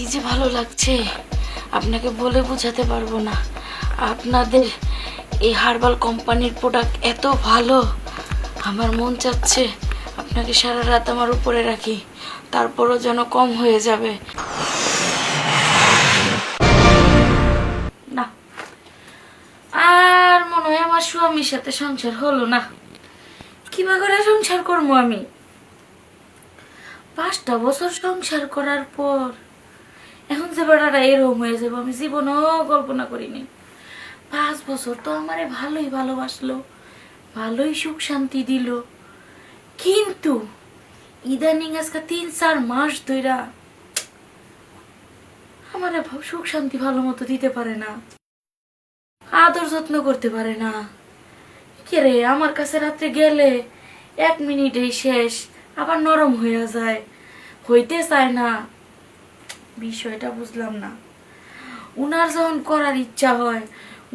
কি যে ভালো লাগছে আপনাকে বলে বোঝাতে পারবো না। আপনাদের এই হার্বাল কোম্পানির প্রোডাক্ট এত ভালো, আমার মন চাচ্ছে আপনাকে সারা রাত আমার উপরে রাখি, তারপরও যেন কম হয়ে যাবে। না, আর মনে হয় আমার স্বামীর সাথে সংসার হলো না। কিবা করে সংসার করবো আমি? 5টা বছর সংসার করার পর এখন যে বেটাটা এরকম হয়ে যাবো আমি জীবনেও কল্পনা করিনি। 5 বছর তো আমারে ভালোই ভালোবাসলো, ভালোই সুখ শান্তি দিল, কিন্তু ইদানিং আজকে 3-4 মাস ধইরা আমারে সুখ শান্তি ভালো মতো দিতে পারে না, আদর যত্ন করতে পারে না। কে রে, আমার কাছে রাত্রে গেলে 1 মিনিটেই শেষ, আবার নরম হয়ে যায়, হইতে চায় না। বিষয়টা বুঝলাম না। উনার যখন করার ইচ্ছা হয়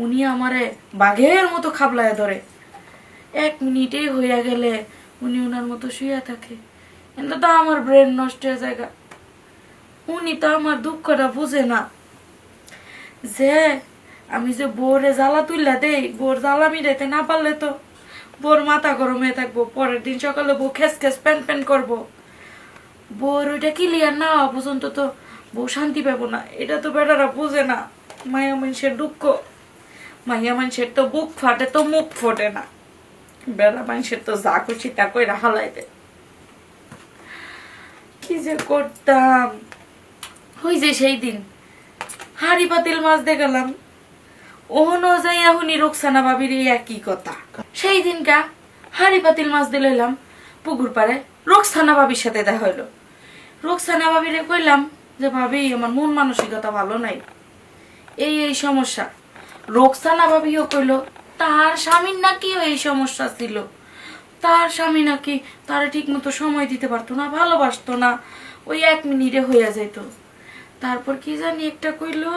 উনি আমারে বাঘের মতো খাবলায় ধরে, 1 মিনিটেই হইয়া গেলে উনি উনার মতো শুয়ে থাকে। এটা তো আমার ব্রেন নষ্ট হয়ে যায়। উনি তো আমার দুঃখটা বুঝে না যে আমি যে বোরে জ্বালা তুইলা দেই, বোর জ্বালা মিটাইতে না পারলে তো বোর মাথা গরম হয়ে থাকবো, পরের দিন সকালে বউ খেস খেস প্যান প্যান করবো। বোর ওইটা ক্লিয়ার না হওয়া পর্যন্ত তো বউ শান্তি পাবো না। এটা তো বেটারা বুঝে না। মায়া মানুষের দুঃখ, মাইয়া মানুষের তো বুক ফাটে তো মুখ ফোটে না, বেড়া মানুষের তো যা খুশি তা কইরা হালাই দেয়। কি যে করতাম। ওই যে সেই দিন হাড়ি পাতিল মাছ দেখালাম, ওহনো যাইয়া হুনি রোকসানা ভাবির এই একই কথা। সেই দিনকা হাড়ি পাতিল মাছ দিলাম পুকুর পাড়ে, রোকসানা ভাবির সাথে দেখা হইলো। রোকসানা ভাবিরে কইলাম যে ভাবি আমার মন মানসিকতা ভালো নাই, এই সমস্যা। রোকসানা ভাবিও কইলো তার স্বামীর নাকি এই সমস্যা ছিল, তার স্বামী নাকি তারা ঠিক মতো সময় দিতে পারতো না, ভালোবাসতো না, ওই 1 মিনিটে হইয়া যাইতো। তারপর কি জানি একটা কইলো,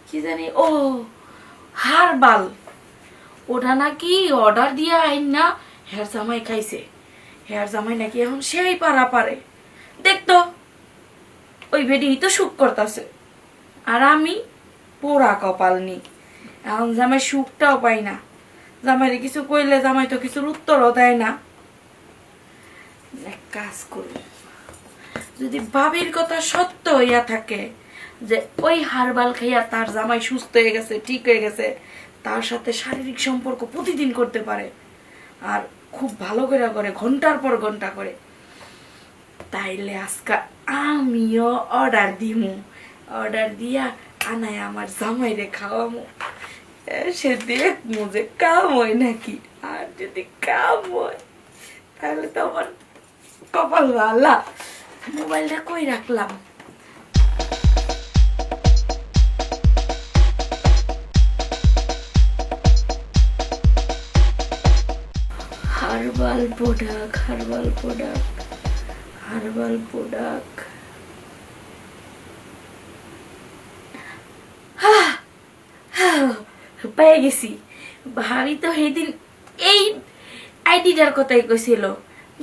কি জানি ও হারবাল, ওটা নাকি অর্ডার দিয়ে আইন না হেয়ার জামাই খাইছে, হেয়ার জামাই নাকি এখন সেই পারা পারে। দেখতো ওই বেডি তো সুখ করতেছে, আর আমি পোড়া কপাল নি, এখন জামাই সুখটাও পাই না। জামাইরে কিছু কইলে জামাই তো কিছুর উত্তরও দেয় না। এক কাজ করব, যদি ভাবির কথা সত্য হইয়া থাকে যে ওই হারবাল খাইয়া তার জামাই সুস্থ হয়ে গেছে, ঠিক হয়ে গেছে, তার সাথে শারীরিক সম্পর্ক প্রতিদিন করতে পারে আর খুব ভালো করে করে, ঘন্টার পর ঘন্টা করে, তাইলে আজকে আমিও অর্ডার দিমু, অর্ডার দিয়া আনায় আমার জামাইরে খাওয়ামু, সে দেখমু যে কাম হয় নাকি। আর যদি কাম হয় তাহলে তো আমার কপাল ভালা। মোবাইলটা কই রাখলাম? Herbal product, herbal product, herbal product. পেয়ে গেছি। ভাবি তো সেদিন এই আইডিটার কথাই কইছিল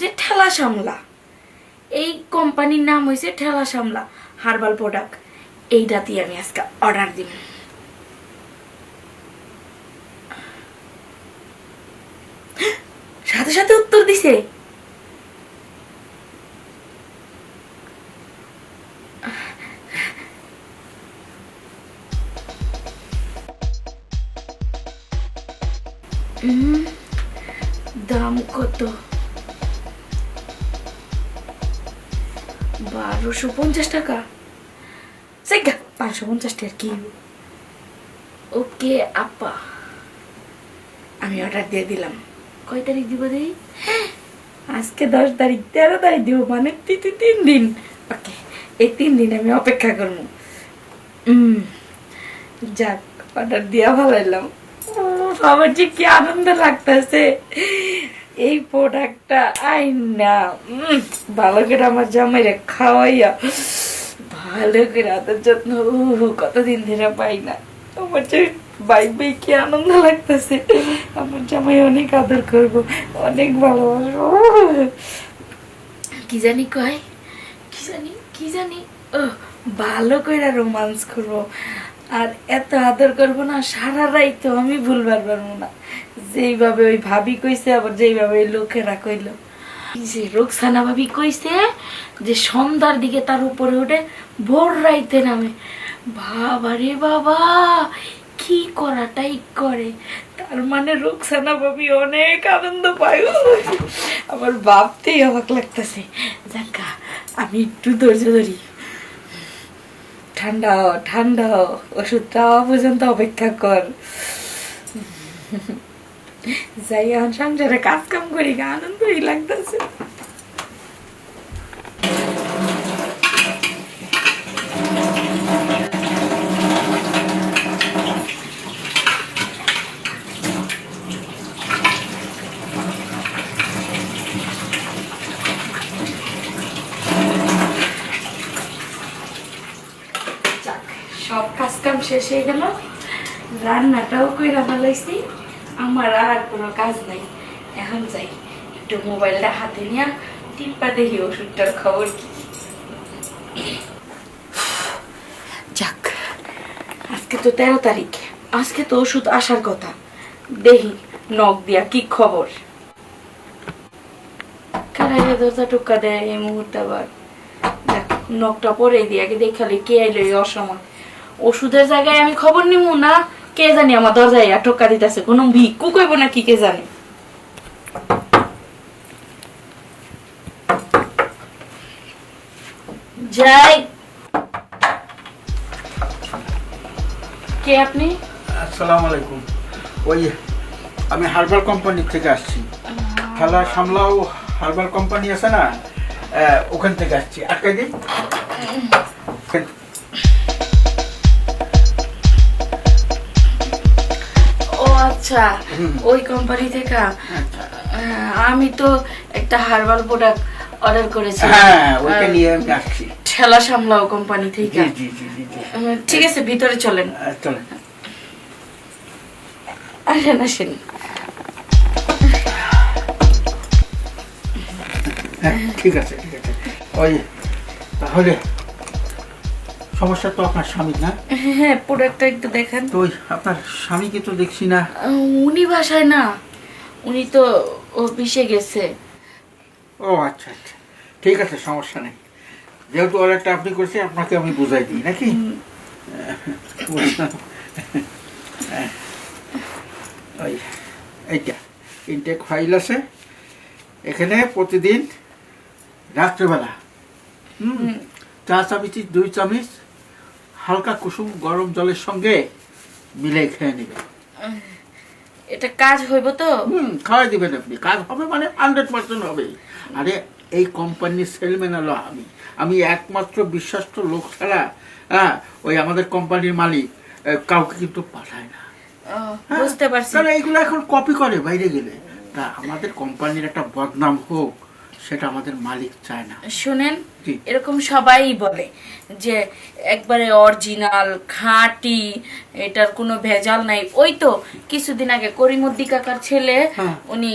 যে ঠেলা সামলা, এই কোম্পানির নাম হয়েছে ঠেলা সামলা হার্বাল প্রোডাক্ট। এইটা দিয়ে আমি আজকে অর্ডার দিব। সাথে সাথে উত্তর দিছে। দাম কত? 1250 টাকা। 550 টাকা কি? ওকে আপা, আমি অর্ডার দিয়ে দিলাম। কয় তারিখ দিব দেই? আজকে 10 তারিখ, 13 তারিখ দিব, মানে 3 দিন। ওকে, এই 3 দিন আমি অপেক্ষা করবো। যাক, অর্ডার দিয়া ভালাইলাম। আমার যে কি আনন্দ লাগতেছে এই প্রোডাক্টটা আইন না ভালো করে আমার জামাইরে খাওয়াইয়া ভালো করে আদর যত্ন কতদিন ধরে পাই না। আমার যে বাইবে কি আনন্দ লাগতেছে, আমার জামাই অনেক আদর করবো, অনেক ভালোবাসবো। কি জানি কয়, কি জানি ভালো করে রোমান্স করবো আর এত আদর করবো না সারা রাত তো আমি ভুলবার পারবো না। যেইভাবে ওই ভাবি কইছে আবার যেইভাবে ওই লোকেরা কইলো, যে রোকসানা ভাবি কইছে যে সন্ধ্যার দিকে তার উপরে উঠে ভোর রাইতে নামে। বাবা রে বাবা, কি করাটাই করে, তার মানে রোকসানা ভাবি অনেক আনন্দ পায়। আমার ভাবতেই অবাক লাগতেছে। যাকা আমি একটু ধৈর্য ধরি, ঠান্ডা ঠান্ডা ওষুধটা পর্যন্ত অপেক্ষা কর। যাই এখন সংসারে কাজ কাম করি, আনন্দই লাগতেছে। সব কাজ কাম শেষ হয়ে গেল, রান্নাটাও কইরা ফেলাইছি, আমার আর কোনো কাজ নাই। এখন যাই একটু মোবাইলটা হাতে নিয়ে টিপা দেখি ওষুধটার খবর কি। যাক, আজকে তো 13 তারিখ, আজকে তো ওষুধ আসার কথা। দেখি নখ দিয়া কি খবর। কারাইলে দরজা টুকা দেয় এই মুহূর্তে, আবার নখটা পরে দিয়ে আগে দেখালে কে আইলো এই অসময়। ওষুধের জায়গায় আমি খবর নিব না, কে জানি আমার দরজায় টোকা দিতেছে, কোনো ভিক্ষু কইব নাকি কে জানে। যাই, কে আপনি? আসসালামু আলাইকুম। ওই আমি হার্বাল কোম্পানি থেকে আসছি। খেলা সামলাও হার্বাল কোম্পানি আছে না, ওখান থেকে আসছি। আটকাই দিই। ও আচ্ছা, ওই কোম্পানি থেকে। আমি তো একটা হার্বাল প্রোডাক্ট অর্ডার করেছি। হ্যাঁ, ওইটা নিয়ে আমি আসছি। ঠেলা সামলাও কোম্পানি থেকে। জি জি জি জি। ঠিক আছে, ভিতরে চলেন। চলেন। আসেন আসেন। ঠিক আছে ঠিক আছে। ওই তাহলে সমস্যা তো আপনার স্বামী না? হ্যাঁ, প্রোডাক্টটা একটু দেখেন। তো ওই আপনার স্বামীকে তো দেখছি না। উনি বাসায় না, উনি তো অফিসে গেছে। ও আচ্ছা আচ্ছা, ঠিক আছে, সমস্যা নেই। যেহেতু অর্ডারটা আপনি করছেন, আপনাকে আমি বুঝাই দিই নাকি। ওই এইটা ইনটেক ফাইল আছে এখানে। প্রতিদিন রাত্রেবেলা চা চামচ 2 চামচ হালকা কুসুম গরম জলের সঙ্গে মিলে খেয়ে নেবে। এটা কাজ হইব তো? খাওয়াই দিবেন আপনি, কাজ হবে মানে 100% হবে। আরে এই কোম্পানির সেলম্যান হলো আমি। আমি একমাত্র বিশ্বস্ত লোক ছাড়া ওই আমাদের কোম্পানির মালিক কাউকে কিন্তু পাঠায় না। বুঝতে পারছি। কারণ এইগুলো এখন কপি করে বাইরে গেলে। তা আমাদের কোম্পানির একটা বদনাম হোক, সেটা আমাদের মালিক চায় না। শুনেন, এরকম সবাই বলে যে একবারে অরিজিনাল খাঁটি, এটার কোনো ভেজাল নাই। ওই তো কিছুদিন আগে করিমুদ্দি কাকার ছেলে, উনি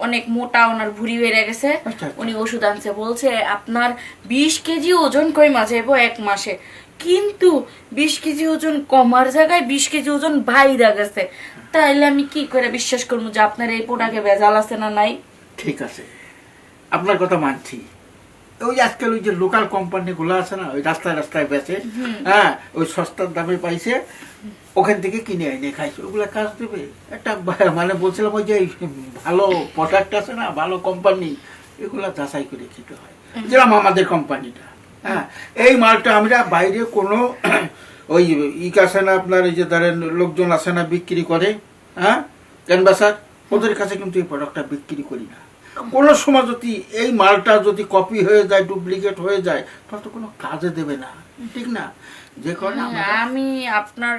অনেক মোটা, ওনার ভুঁড়ি বেড়ে গেছে, উনি ওষুধ আনছে, বলছে আপনার 20 কেজি ওজন কমে যাবো 1 মাসে। কিন্তু 20 কেজি ওজন কমার জায়গায় 20 কেজি ওজন বাইরে গেছে। তাইলে আমি কি করে বিশ্বাস করবো যে আপনার এই প্রোডাক্টে ভেজাল আছে না নাই? ঠিক আছে, আপনার কথা মানছি। ওই আজকাল ওই যে লোকাল কোম্পানি গুলো আছে না, ওই রাস্তায় রাস্তায় বেচে, ওই সস্তার দামে পাইছে, ওখান থেকে কিনে এনে খাইছে। ওগুলা কাজ দেবে? একটা মানে বলছিলাম ওই যে ভালো প্রোডাক্ট আছে না, ভালো কোম্পানি, এগুলা যাচাই করে খেতে হয়। যেরকম আমাদের কোম্পানিটা, এই মালটা আমরা বাইরে কোনো ওই আছে না আপনার, এই যে ধরেন লোকজন আছে না বিক্রি করে, ক্যানভাসার, ওদের কাছে কিন্তু এই প্রোডাক্টটা বিক্রি করি না। কোনো সময় যদি এই মালটা যদি কপি হয়ে যায়, ডুপ্লিকেট হয়ে যায়, তাহলে তো কোনো কাজে দেবে না, ঠিক না? যে কারণে আমি আপনার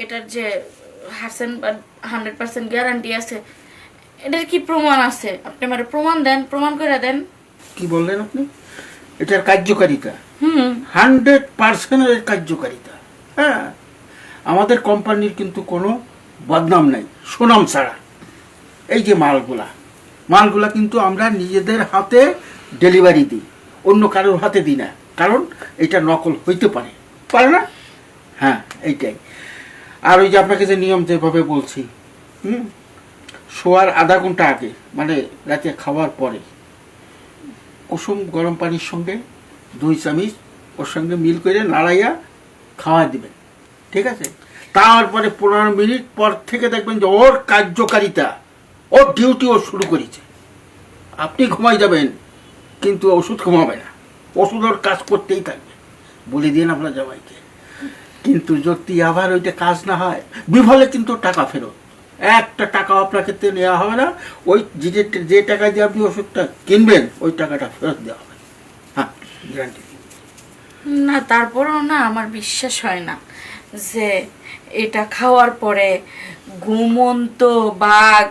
এটার যে 100% গ্যারান্টি আছে, এটার কি প্রমাণ আছে? আপনি আমার প্রমাণ দেন, প্রমাণ করে দেন। কি বললেন আপনি? এটার কার্যকারিতা 100% কার্যকারিতা। হ্যাঁ, আমাদের কোম্পানির কিন্তু কোনো বদনাম নাই, সুনাম ছাড়া। এই যে মালগুলা কিন্তু আমরা নিজেদের হাতে ডেলিভারি দিই, অন্য কারোর হাতে দিই না। কারণ এটা নকল হইতে পারে, পারে না? হ্যাঁ, এইটাই। আর ওই যে আপনাকে যে নিয়ম যেভাবে বলছি, শোয়ার আধা ঘন্টা আগে, মানে রাতে খাওয়ার পরে কুসুম গরম পানির সঙ্গে 2 চামচ ওর সঙ্গে মিল করে নাড়াইয়া খাওয়া দিবেন, ঠিক আছে? তারপরে 15 মিনিট পর থেকে দেখবেন যে ওর কার্যকারিতা, ওর ডিউটি ও শুরু করেছে। আপনি ঘুমাই যাবেন কিন্তু ওষুধ ঘুমাবে না, ওষুধ ওর কাজ করতেই থাকবে। বলে দিন আপনার জামাইকে। কিন্তু যদি আবার ওইটা কাজ না হয়, বিফলে কিন্তু টাকা ফেরত, একটা টাকাও আপনার ক্ষেত্রে নেওয়া হবে না। ওই যে টাকা দিয়ে আপনি ওষুধটা কিনবেন ওই টাকাটা ফেরত দেওয়া হবে। হ্যাঁ, গ্যারান্টি। না, তারপরেও না আমার বিশ্বাস হয় না যে এটা খাওয়ার পরে ঘুমন্ত বাঘ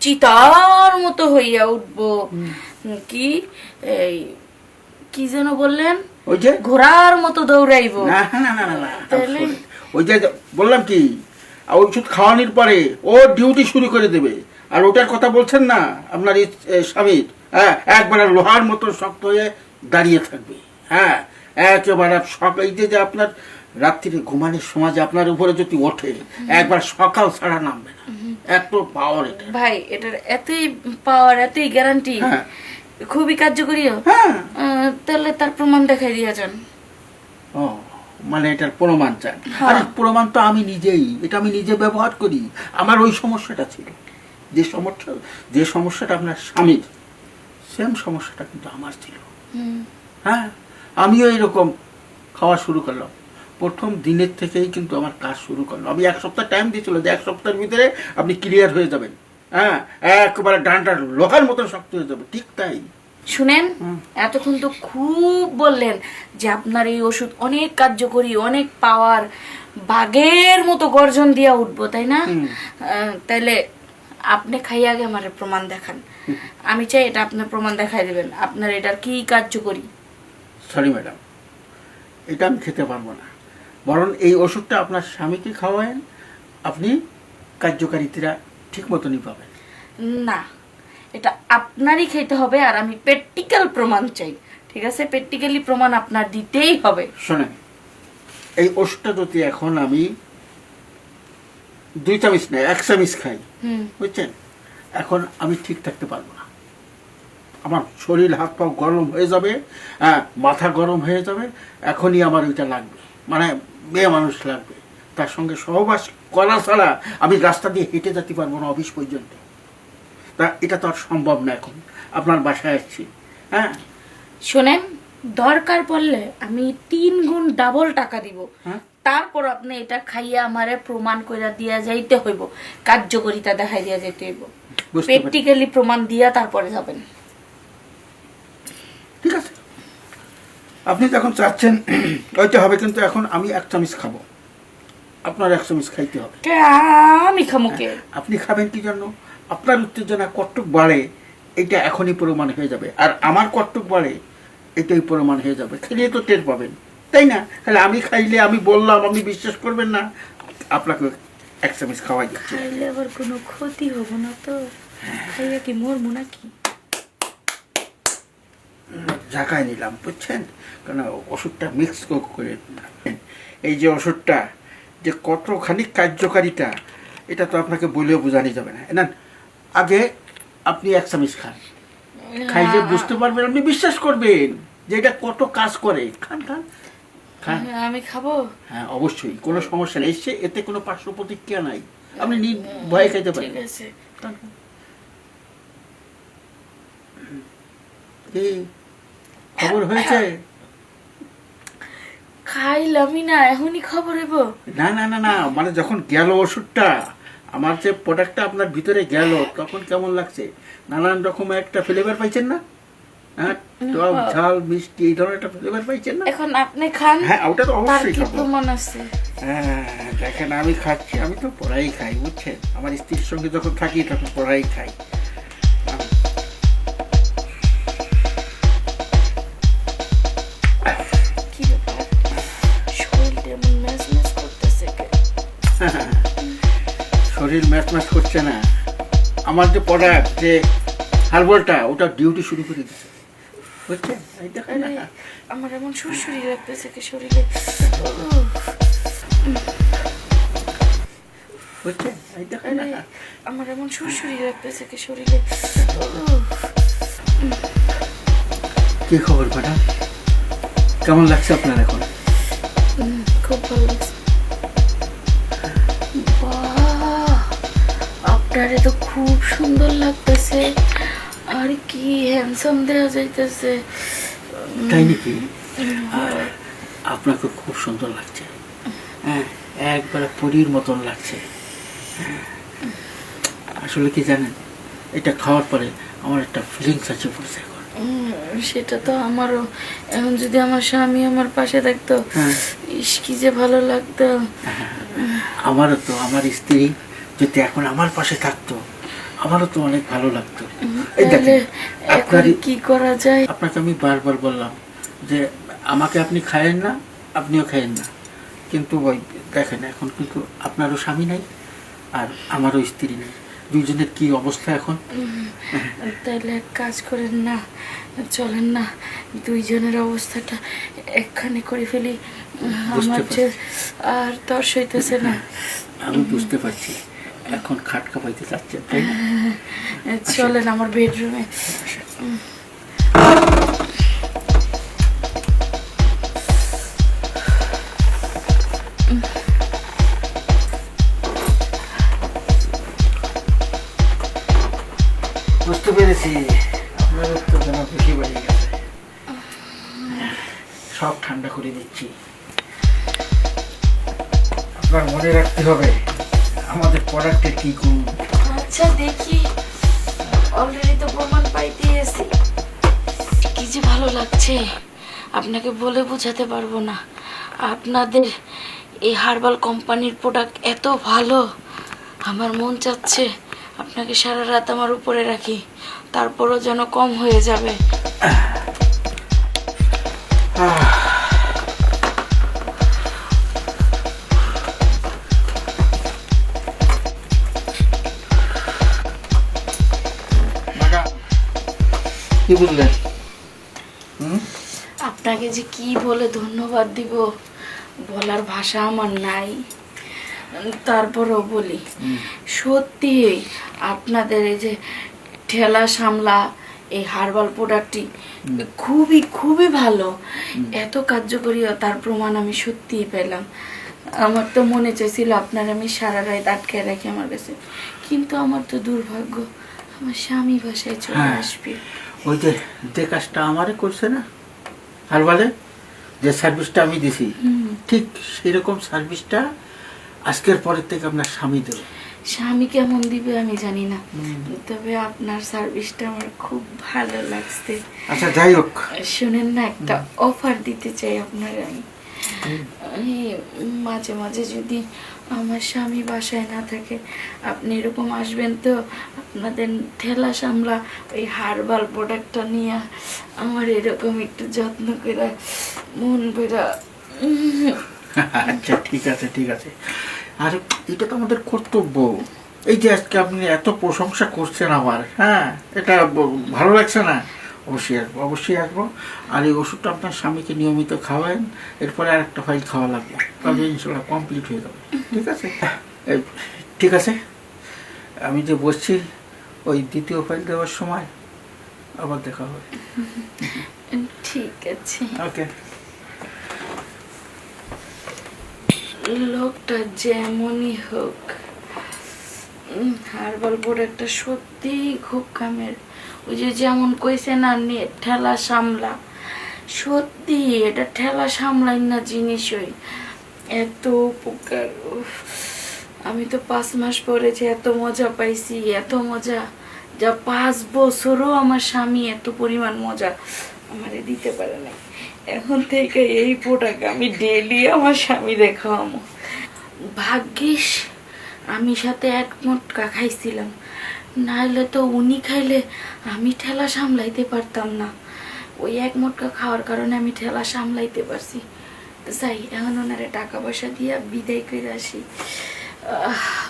চিতার মতো হইয়া উঠবো। কি এই কি যেন বললেন, ওই যে ঘোড়ার মতো দৌড়াইবো। না না না না না, তাহলে? ওই যে বললাম কি, ওষুধ খাওয়ানোর পরে ও ডিউটি শুরু করে দেবে। আর ওটার কথা বলছেন না আপনার স্বামীর, হ্যাঁ, একবারে লোহার মতো শক্ত হয়ে দাঁড়িয়ে থাকবে। হ্যাঁ, একেবারে এই যে আপনার রাত্রিরে ঘুমানোর সময় যে আপনার উপরে যদি ওঠে, একবার সকাল ছাড়া নামবে না, এত পাওয়ার এটা। ভাই, এটার এতই পাওয়ার, এতই গ্যারান্টি, হ্যাঁ, খুবই কার্যকরীও। হ্যাঁ। তাহলে তার প্রমাণ দেখাই দিয়া যান। ও, মানে এটার প্রমাণ চান? হ্যাঁ। আরে প্রমাণ তো আমি নিজেই, এটা আমি নিজে ব্যবহার করি। আমার ওই সমস্যাটা ছিল, যে সমস্যাটা আপনার স্বামীর, সেম সমস্যাটা কিন্তু আমার ছিল। হ্যাঁ, আমিও এরকম খাওয়া শুরু করলাম। প্রথম দিনের থেকেই কিন্তু আমার কাজ শুরু করলো। আমি 1 সপ্তাহ টাইম দিয়েছিল যে 1 সপ্তাহের ভিতরে আপনি ক্লিয়ার হয়ে যাবেন। হ্যাঁ, একবারে ডানটা লোহার মতন শক্ত হয়ে যাবে। ঠিক তাই। শুনেন, এতক্ষণ তো খুব বললেন যে আপনার এই ওষুধ অনেক কার্যকরী, অনেক পাওয়ার, বাঘের মতো গর্জন দিয়া উঠবো, তাই না? তাইলে আপনি খাইয়ে আগে আমার প্রমাণ দেখান। আমি চাই এটা আপনার প্রমাণ দেখাই দেবেন আপনার এটার কি কার্যকরী। সরি ম্যাডাম, এটা আমি খেতে পারবো না। বরং এই ওষুধটা আপনার স্বামীকে খাওয়ায়েন, আপনি কার্যকারিতা ঠিক মতনই পাবেন। না, এটা আপনারই খেতে হবে, আর আমি প্র্যাকটিক্যাল প্রমাণ চাই। ঠিক আছে, প্র্যাকটিক্যালি প্রমাণ আপনার দিতেই হবে। শোনেন, এই ওষুধটা যদি এখন আমি 2 চামচ নেই, 1 চামচ খাই, বুঝছেন, এখন আমি ঠিক থাকতে পারবো না। আমার শরীর হাত পা গরম হয়ে যাবে, মাথা গরম হয়ে যাবে। এখনই আমার ওইটা লাগবে, মানে মেয়ে মানুষ লাগবে। তার সঙ্গে সহবাস করা ছাড়া আমি রাস্তা দিয়ে হেঁটে যেতে পারবো না অফিস পর্যন্ত। তা এটা তো আর সম্ভব না। এখন আপনার বাসায় আসছি। হ্যাঁ, শোনেন, দরকার পড়লে আমি 3 গুণ ডাবল টাকা দিব, হ্যাঁ? তারপর আপনি এটা খাইয়ে আমারে প্রমাণ কইরা দিয়া যাইতে হইব, কার্যকরিতা দেখাই দিয়া যাইতে হইব। বুঝতে পারছি। প্র্যাকটিক্যালি প্রমাণ দিয়া তারপরে যাবেন। ঠিক আছে, আপনি যখন চাচ্ছেন ওইটা হবে, কিন্তু এখন আমি 1 চামচ খাবো, আপনার 1 চামচ খাইতে হবে। আমি খামুকে। আপনি খাবেন কি জন্য? আপনার উত্তেজনা কতটুক বাড়ে এটা এখনই প্রমাণ হয়ে যাবে, আর আমার কতটুক বাড়ে এটাই প্রমাণ হয়ে যাবে। খেলে তো টের পাবেন, তাই না? তাহলে আমি খাইলে, আমি বললাম, আপনি বিশ্বাস করবেন না, আপনাকে 1 চামচ খাওয়াই দিচ্ছি। খাইলে আবার কোনো ক্ষতি হবে না তো? খাইয়া কি মরবো নাকি? ঝাঁকায় নিলাম, বুঝছেন, কারণ ওষুধটা মিক্স করে নিলাম। এই যে ওষুধটা যে কতখানি কার্যকারিতা, এটা তো আপনাকে বলেও বোঝানো যাবে না। না, আগে আপনি 1 চামচ খান, খাইলে বুঝতে পারবেন, আপনি বিশ্বাস করবেন যে এটা কত কাজ করে। খান খান খান। আমি খাবো? হ্যাঁ, অবশ্যই, কোনো সমস্যা নেই। এতে কোনো পার্শ্ব প্রতিক্রিয়া নাই, আপনি ভয়ে খাইতে পারেন। ঠিক আছে। খান, খান। এই খবর হয়েছে? খাইলামই না, এখনই খবর হইব? না না না না, মানে যখন গেল ওষুধটা, আমার যে প্রোডাক্টটা আপনার ভিতরে গেল, তখন কেমন লাগছে? নানান রকমের একটা ফ্লেভার পাইছেন না? হ্যাঁ, টক ঝাল মিষ্টি এই ধরনের একটা ফ্লেভার পাইছেন না? এখন আপনি খান। হ্যাঁ, ওটা তো অবশ্যই খাবো। প্রমাণ আছে? হ্যাঁ, দেখেন আমি খাচ্ছি, আমি তো পড়াই খাই, বুঝছেন, আমার স্ত্রীর সঙ্গে যখন থাকি তখন পড়াই খাই। কি ব্যাপার, শরীরটা এমন ম্যাচ ম্যাচ করতেছে কেন? শরীর ম্যাচ ম্যাচ করছে না, আমার যে প্রোডাক্ট, যে হার্বালটা, ওটা ডিউটি শুরু করে দিচ্ছে। বুঝছেন? এই দেখেন আরে, না। আমার এমন সুরসুরি লাগতেছে কি শরীরে। বুঝছেন? এই দেখেন আরে, না। আমার এমন সুরসুরি লাগতেছে কি শরীরে। কি খবর ম্যাডাম? কেমন লাগছে আপনার এখন? খুব ভালো লাগছে। বাহ, আপনারে তো খুব সুন্দর লাগতেছে, আর কি হ্যান্ডসাম দেওয়া যাইতেছে। তাই নাকি? আপনাকে খুব সুন্দর লাগছে। হ্যাঁ, একবারে পরীর মতন লাগছে। আসলে কি জানেন, এটা খাওয়ার পরে আমার একটা ফিলিংস আছে পড়ছে এখন। সেটা তো আমারও। এখন যদি আমার স্বামী আমার পাশে থাকতো, হ্যাঁ। ইস কি যে ভালো লাগতো। আমারও তো, আমার স্ত্রী যদি এখন আমার পাশে থাকতো, আমারও তো অনেক ভালো লাগতো। এই তাহলে দেখেন, এখন আপনারই কি করা যায়? আপনাকে আমি বারবার বললাম যে আমাকে আপনি খায়েন না, আপনিও খায়েন না, কিন্তু ওই দেখেন এখন কিন্তু আপনারও স্বামী নাই আর আমারও স্ত্রী নেই, দুইজনের কি অবস্থা এখন। তাহলে এক কাজ করেন না, চলেন না দুইজনের অবস্থাটা একখানে করে ফেলি। বুঝতে আমার যে আর তর সইতেছে না। আমি বুঝতে পারছি, এখন খাট কাঁপাইতে চাচ্ছেন তাই না? চলেন আমার বেডরুমে। বুঝতে পেরেছি, আপনার উত্তেজনা বেশি বেড়ে গেছে। সব ঠান্ডা করে দিচ্ছি। আপনার মনে রাখতে হবে আমাদের প্রোডাক্টের কি গুণ। আচ্ছা দেখি, অলরেডি তো প্রমাণ পাইতে এসেছি। কি যে ভালো লাগছে, আপনাকে বলে বোঝাতে পারবো না। আপনাদের এই হার্বাল কোম্পানির প্রোডাক্ট এত ভালো, আমার মন চাচ্ছে আপনাকে সারা রাত আমার উপরে রাখি, তারপরও যেন কম হয়ে যাবে। কি বুঝলেন? আপনাকে যে কি বলে ধন্যবাদ দিব, বলার ভাষা আমার নাই। তারপরও বলি, সত্যি আপনাদের এই যে ঠেলা সামলা এই হার্বাল প্রোডাক্টটি খুবই খুবই ভালো। এত কার্যকরীতার প্রমাণ আমি সত্যিই পেলাম। আমার তো মনে চাইছিল আপনার আমি সারা রাত আটকায় রাখি আমার কাছে, কিন্তু আমার তো দুর্ভাগ্য আমার স্বামী বাসায় চলে আসবে। ওই যে কাজটা আমারে করছে না হারবালে, যে সার্ভিসটা আমি দিছি, ঠিক সেরকম সার্ভিসটা আজকের পরের থেকে আপনার স্বামী দেবে। স্বামী কেমন দিবে আমি জানি না, তবে আপনার সার্ভিসটা আমার খুব ভালো লাগছে। আচ্ছা যাই হোক, শুনেন না, একটা অফার দিতে চাই আপনার আমি। মাঝে মাঝে যদি আমার স্বামী বাসায় না থাকে, আপনি এরকম আসবেন তো, আপনাদের ঠেলা সামলা ওই হার্বাল প্রোডাক্টটা নিয়ে আমার এরকম একটু যত্ন করে মন বেড়া। আচ্ছা ঠিক আছে ঠিক আছে, আর এটা তো আমাদের কর্তব্য। এই যে আজকে আপনি এত প্রশংসা করছেন আমার, হ্যাঁ এটা ভালো লাগছে না? অবশ্যই আসবো, অবশ্যই আসবো। আর এই ওষুধটা আপনার স্বামীকে নিয়মিত খাওয়ান, এরপরে আর একটা ফাইল খাওয়া লাগবে, তবে ইনশাল্লাহ কমপ্লিট হয়ে যাবে। ঠিক আছে? ঠিক আছে, আমি যে বসছি ওই দ্বিতীয় ফাইল দেওয়ার সময় আবার দেখা হবে। ঠিক আছে। ওকে। লোকটা যেমনই হোক, হার্বাল প্রোডাক্টটা সত্যিই খুব কামের। ওই যে যেমন কইছে না ঠেলা সামলা, সত্যি এটা ঠেলা সামলাই না জিনিসই, এত উপকার। আমি তো 5 মাস পরে যে এত মজা পাইছি, এত মজা যা 5 বছরও আমার স্বামী এত পরিমাণ মজা আমারে দিতে পারে না। এখন থেকে এই প্রোডাক্ট আমি ডেইলি আমার স্বামী দেখাবো। ভাগ্যিস আমি সাথে 1 মোটকা খাইছিলাম, নাহলে তো উনি খাইলে আমি ঠেলা সামলাইতে পারতাম না। ওই 1 মোটকা খাওয়ার কারণে আমি ঠেলা সামলাইতে পারছি। তো যাই, এখন ওনারে টাকা পয়সা দিয়া বিদায় করে আসি।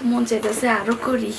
মন চাইতেছে আরো করি।